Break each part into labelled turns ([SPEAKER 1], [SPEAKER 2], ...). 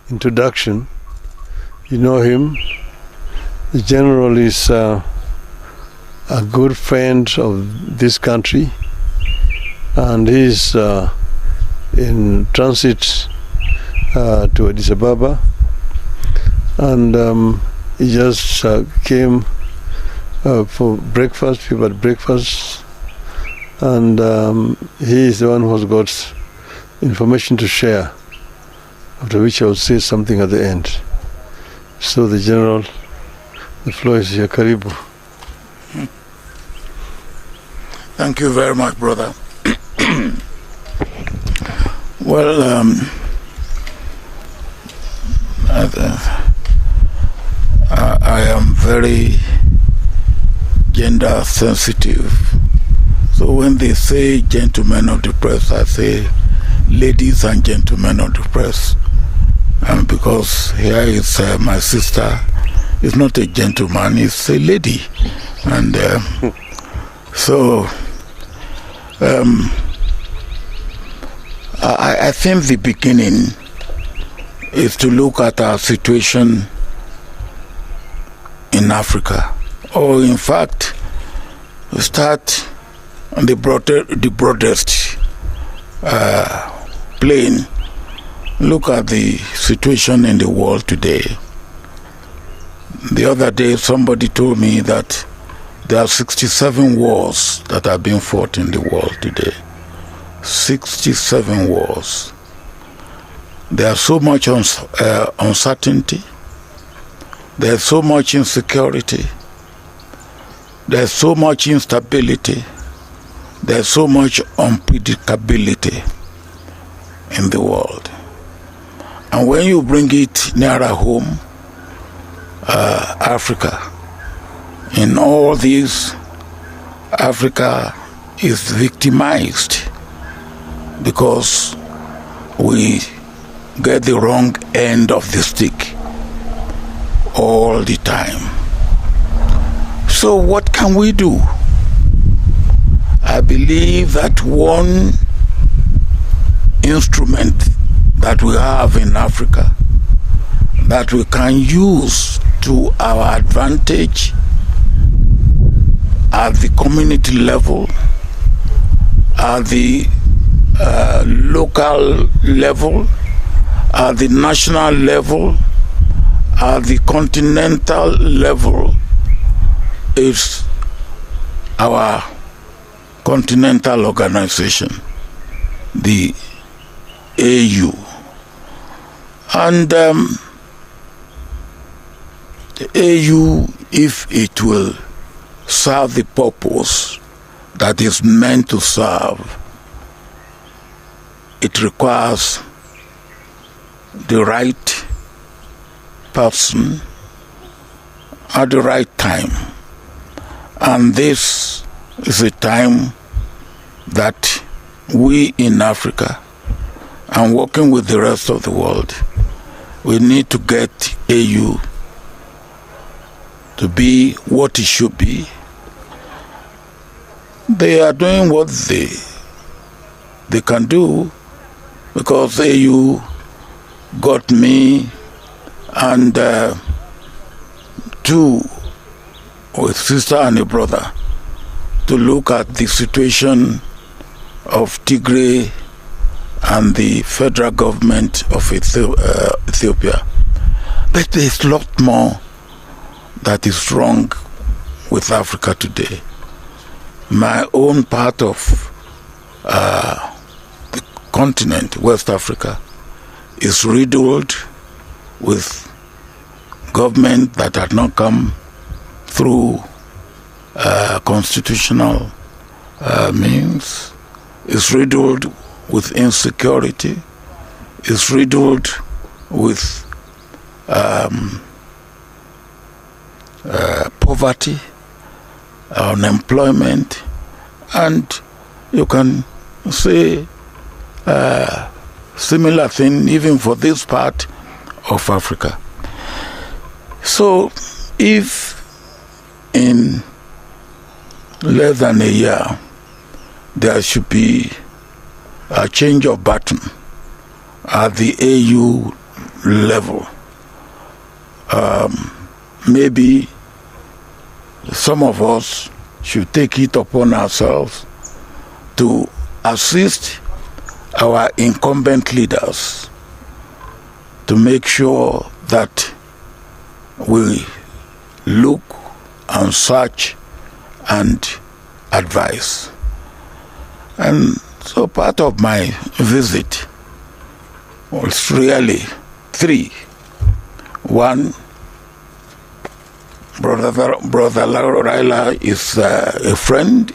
[SPEAKER 1] introduction. You know him. The general is a good friend of this country, and he's in transit to Addis Ababa, and he just came for breakfast. We had breakfast, and he is the one who has got information to share, after which I will say something at the end. So the general, the floor is here. Karibu.
[SPEAKER 2] Thank you very much, brother. Well, I am very gender sensitive. So when they say gentlemen of the press, I say ladies and gentlemen of the press. And because here is my sister, is not a gentleman, it's a lady. And so I think the beginning is to look at our situation in Africa, or in fact, start on the broadest plane. Look at the situation in the world today. The other day, somebody told me that there are 67 wars that are being fought in the world today. 67 wars. There's so much uncertainty. There's so much insecurity. There's so much instability. There's so much unpredictability in the world. And when you bring it nearer home, Africa, in all these, Africa is victimized because we get the wrong end of the stick all the time. So what can we do? I believe that one instrument that we have in Africa that we can use to our advantage at the community level, at the local level, at the national level, at the continental level, is our continental organization, the AU. And the AU, if it will serve the purpose that is meant to serve, it requires the right person at the right time. And this is a time that we in Africa, and working with the rest of the world, we need to get AU to be what it should be. They are doing what they can do, because AU got me and two, with sister and a brother, to look at the situation of Tigray and the federal government of Ethiopia. But there's a lot more that is wrong with Africa today. My own part of the continent, West Africa, is riddled with government that had not come through constitutional means, is riddled with insecurity, is riddled with poverty, unemployment, and you can say similar thing even for this part of Africa. So if in less than a year there should be a change of button at the AU level. Maybe some of us should take it upon ourselves to assist our incumbent leaders to make sure that we look and search and advise. And so part of my visit was really three. One, Brother Raila is a friend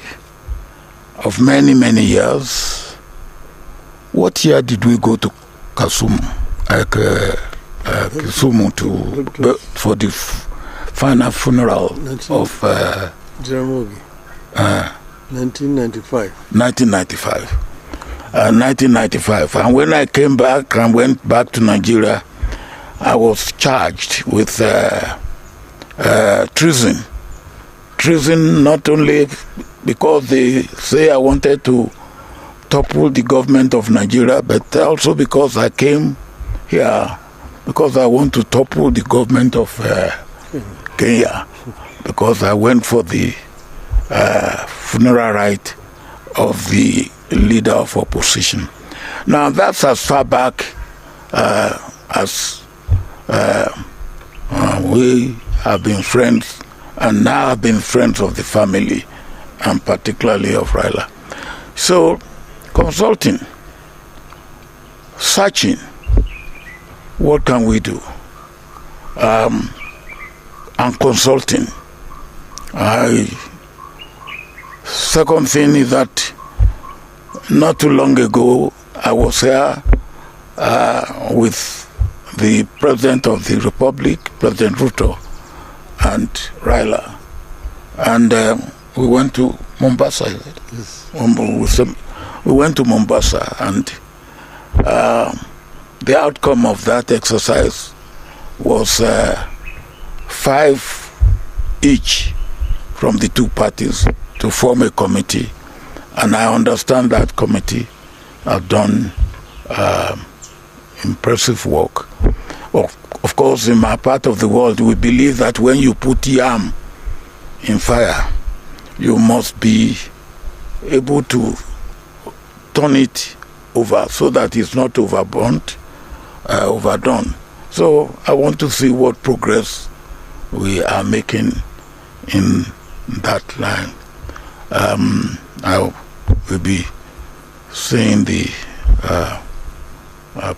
[SPEAKER 2] of many, many years. What year did we go to Kisumu for the final funeral of
[SPEAKER 1] Jaramogi? 1995.
[SPEAKER 2] 1995. And when I came back and went back to Nigeria, I was charged with treason. Treason not only because they say I wanted to topple the government of Nigeria, but also because I came here because I want to topple the government of Kenya, because I went for the funeral rite of the leader of opposition. Now that's as far back as we have been friends, and now have been friends of the family, and particularly of Raila. So, consulting, searching, what can we do? And consulting. Second thing is that not too long ago, I was here with the President of the Republic, President Ruto, and Raila. And we went to Mombasa.
[SPEAKER 1] Yes.
[SPEAKER 2] We went to Mombasa, and the outcome of that exercise was 5 each from the two parties to form a committee. And I understand that committee have done impressive work. Of course, in my part of the world, we believe that when you put yam in fire, you must be able to turn it over so that it's not overburnt, overdone. So I want to see what progress we are making in that line. I will be seeing the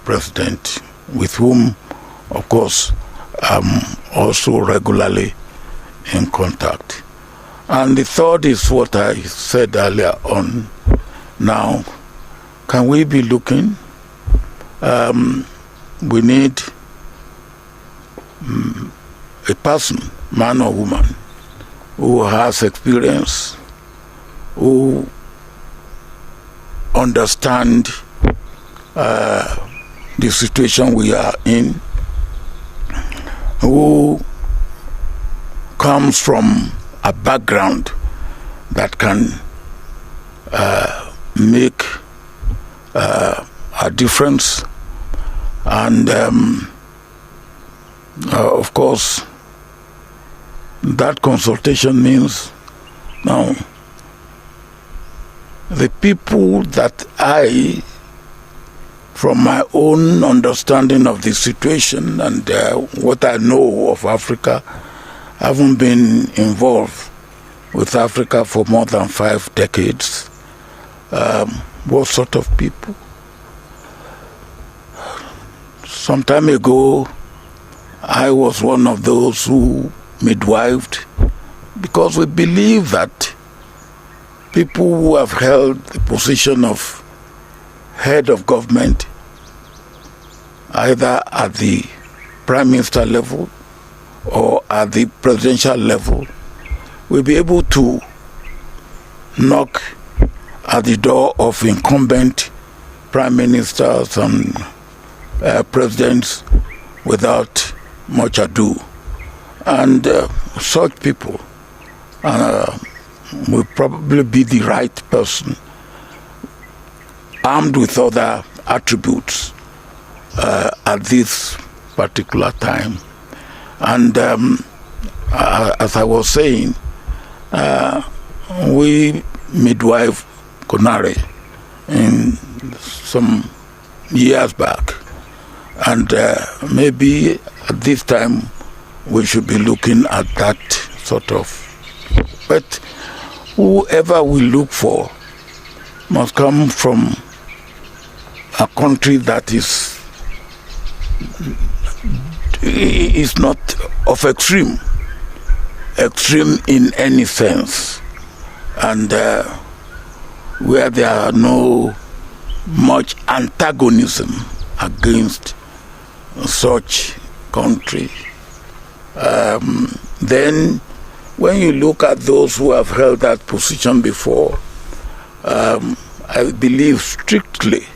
[SPEAKER 2] president, with whom, of course, I'm also regularly in contact. And the third is what I said earlier on. Now, can we be looking? We need a person, man or woman, who has experience, who understand the situation we are in, who comes from a background that can make a difference. And of course, that consultation means now the people that I, from my own understanding of the situation and what I know of Africa, haven't been involved with Africa for more than 5 decades. What sort of people? Some time ago, I was one of those who midwifed, because we believe that people who have held the position of head of government, either at the prime minister level or at the presidential level, will be able to knock at the door of incumbent prime ministers and presidents without much ado. And such people will probably be the right person, armed with other attributes at this particular time. And as I was saying, we midwife Conare in some years back, and maybe at this time we should be looking at that sort of. But whoever we look for must come from a country that is not of extreme in any sense, and where there are no much antagonism against such country. Then when you look at those who have held that position before, I believe strictly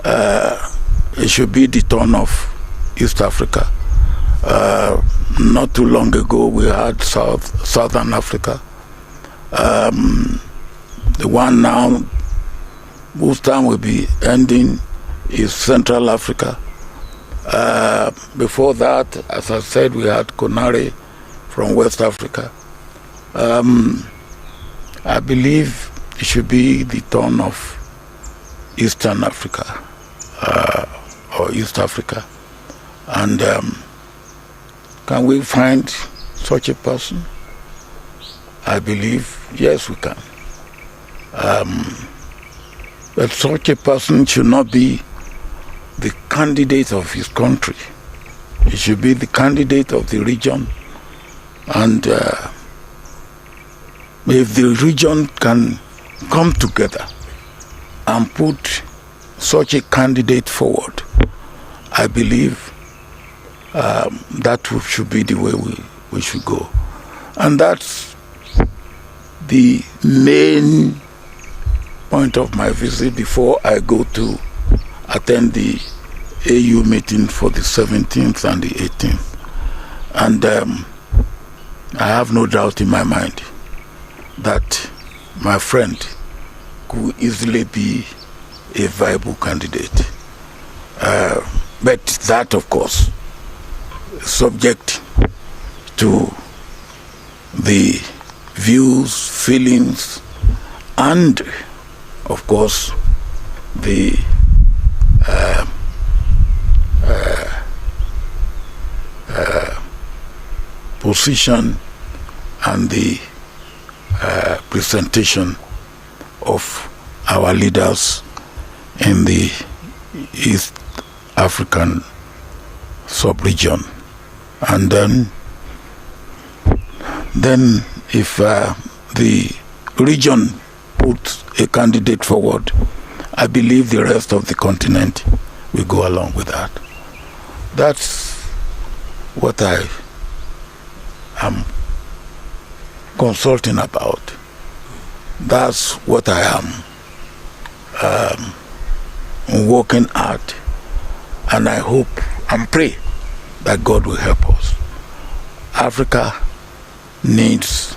[SPEAKER 2] it should be the turn of East Africa. Not too long ago we had Southern Africa. The one now whose time will be ending is Central Africa. Before that, as I said, we had Conare from West Africa. I believe it should be the turn of Eastern Africa or East Africa. And can we find such a person? I believe, yes, we can. But such a person should not be the candidate of his country. He should be the candidate of the region. And if the region can come together and put such a candidate forward, I believe that should be the way we should go. And that's the main point of my visit before I go to attend the AU meeting for the 17th and the 18th. And I have no doubt in my mind that my friend could easily be a viable candidate. But that, of course, is subject to the views, feelings, and, of course, the position and the presentation of our leaders in the East African sub-region. And then if the region puts a candidate forward, I believe the rest of the continent will go along with that. That's what I am consulting about. That's what I am working at, and I hope and pray that God will help us. Africa needs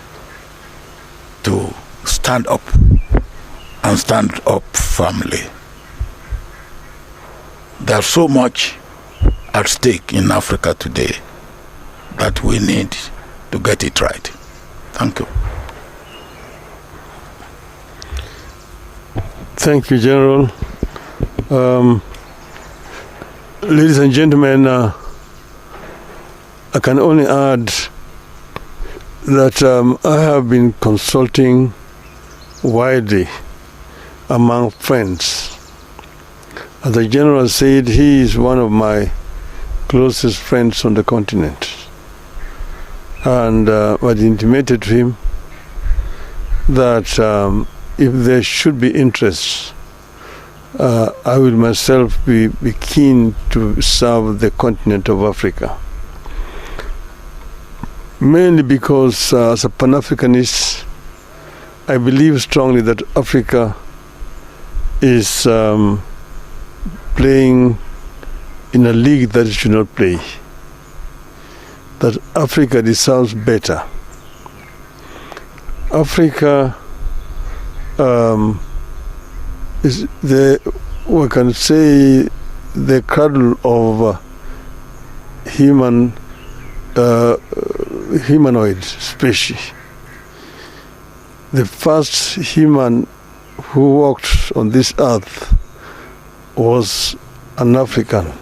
[SPEAKER 2] to stand up and stand up firmly. There's so much at stake in Africa today that we need to get it right. Thank you.
[SPEAKER 1] Thank you, General. Ladies and gentlemen, I can only add that I have been consulting widely among friends. As the General said, he is one of my closest friends on the continent. And I intimated to him that if there should be interest, I will myself be keen to serve the continent of Africa. Mainly because as a Pan-Africanist, I believe strongly that Africa is playing in a league that it should not play. That Africa deserves better. Africa is we can say, the cradle of humanoid species. The first human who walked on this earth was an African.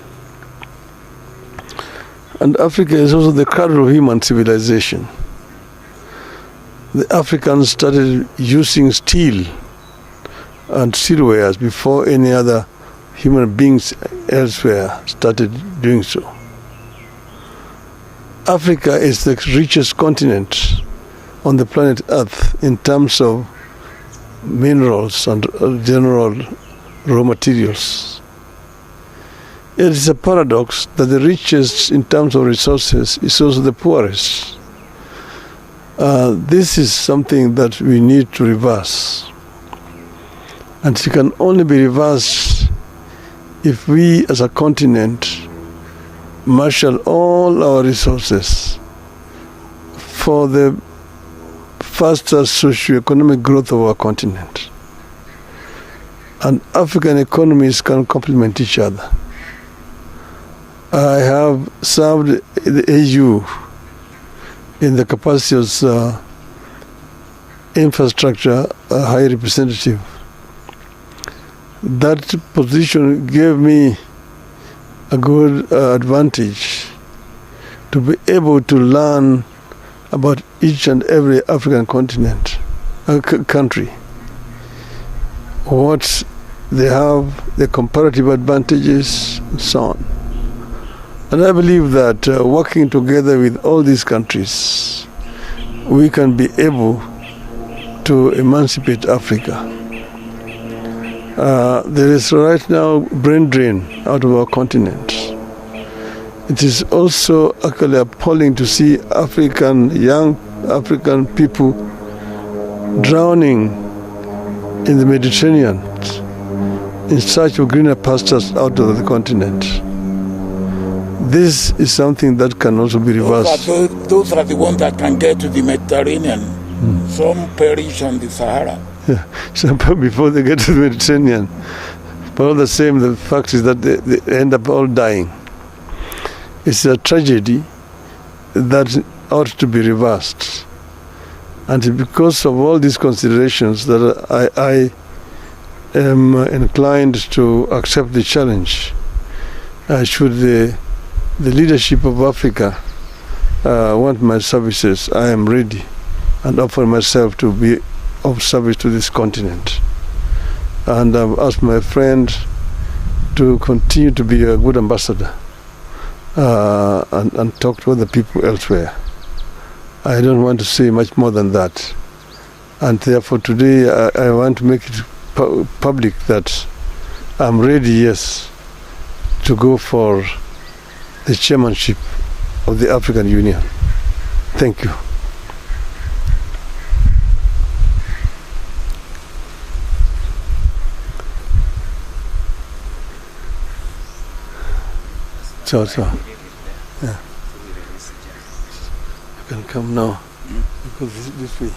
[SPEAKER 1] And Africa is also the cradle of human civilization. The Africans started using steel and steelwares before any other human beings elsewhere started doing so. Africa is the richest continent on the planet Earth in terms of minerals and general raw materials. It is a paradox that the richest in terms of resources is also the poorest. This is something that we need to reverse. And it can only be reversed if we as a continent marshal all our resources for the faster socio-economic growth of our continent. And African economies can complement each other. I have served the AU in the capacity as infrastructure high representative. That position gave me a good advantage to be able to learn about each and every African continent, country, what they have, the comparative advantages, and so on. And I believe that working together with all these countries, we can be able to emancipate Africa. There is right now brain drain out of our continent. It is also actually appalling to see young African people drowning in the Mediterranean in search of greener pastures out of the continent. This is something that can also be reversed.
[SPEAKER 2] Those are the ones that can get to the Mediterranean. Some perish on the Sahara.
[SPEAKER 1] Yeah. So before they get to the Mediterranean. But all the same, the fact is that they end up all dying. It's a tragedy that ought to be reversed. And because of all these considerations that I am inclined to accept the challenge. Should the leadership of Africa want my services, I am ready and offer myself to be of service to this continent. And I've asked my friend to continue to be a good ambassador and talk to other people elsewhere. I don't want to say much more than that. And therefore today I want to make it public that I'm ready, yes, to go for the chairmanship of the African Union. Thank you. So, yeah. You can come now, because this way.